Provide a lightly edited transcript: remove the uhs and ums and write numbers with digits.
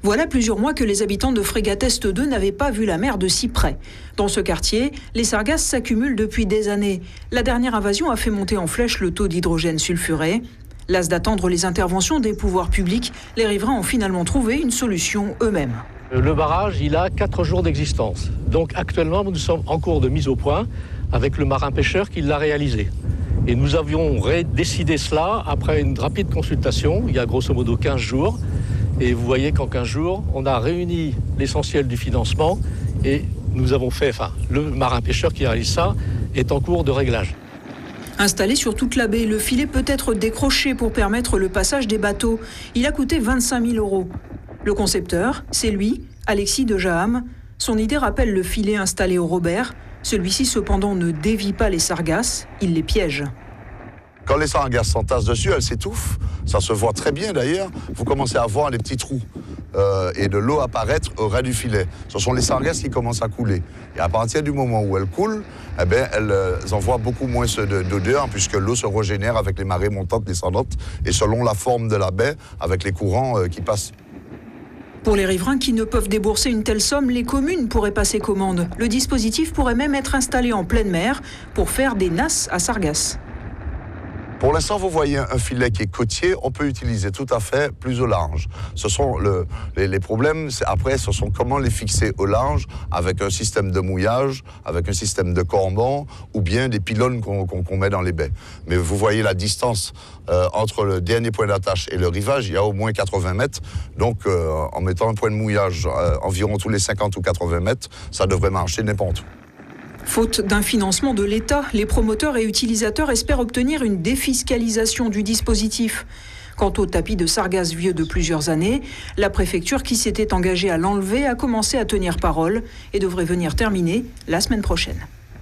Voilà plusieurs mois que les habitants de Frégateste 2 n'avaient pas vu la mer de si près. Dans ce quartier, les sargasses s'accumulent depuis des années. La dernière invasion a fait monter en flèche le taux d'hydrogène sulfuré. Las d'attendre les interventions des pouvoirs publics, les riverains ont finalement trouvé une solution eux-mêmes. Le barrage, il a 4 jours d'existence. Donc actuellement, nous sommes en cours de mise au point avec le marin-pêcheur qui l'a réalisé. Et nous avions décidé cela après une rapide consultation, il y a grosso modo 15 jours. Et vous voyez qu'en 15 jours, on a réuni l'essentiel du financement et nous avons fait, le marin-pêcheur qui réalise ça est en cours de réglage. Installé sur toute la baie, le filet peut être décroché pour permettre le passage des bateaux. Il a coûté 25 000 €. Le concepteur, c'est lui, Alexis de Jaham. Son idée rappelle le filet installé au Robert. Celui-ci, cependant, ne dévie pas les sargasses, il les piège. Quand les sargasses s'entassent dessus, elles s'étouffent. Ça se voit très bien d'ailleurs. Vous commencez à voir les petits trous et de l'eau apparaître au ras du filet. Ce sont les sargasses qui commencent à couler. Et à partir du moment où elles coulent, elles envoient beaucoup moins d'odeur puisque l'eau se régénère avec les marées montantes, descendantes et selon la forme de la baie avec les courants qui passent. Pour les riverains qui ne peuvent débourser une telle somme, les communes pourraient passer commande. Le dispositif pourrait même être installé en pleine mer pour faire des nasses à sargasses. Pour l'instant, vous voyez un filet qui est côtier, on peut utiliser tout à fait plus au large. Ce sont les problèmes, après, ce sont comment les fixer au large avec un système de mouillage, avec un système de cordon ou bien des pylônes qu'on met dans les baies. Mais vous voyez la distance entre le dernier point d'attache et le rivage, il y a au moins 80 mètres. Donc, en mettant un point de mouillage environ tous les 50 ou 80 mètres, ça devrait marcher n'importe où. Faute d'un financement de l'État, les promoteurs et utilisateurs espèrent obtenir une défiscalisation du dispositif. Quant au tapis de sargasses vieux de plusieurs années, la préfecture qui s'était engagée à l'enlever a commencé à tenir parole et devrait venir terminer la semaine prochaine.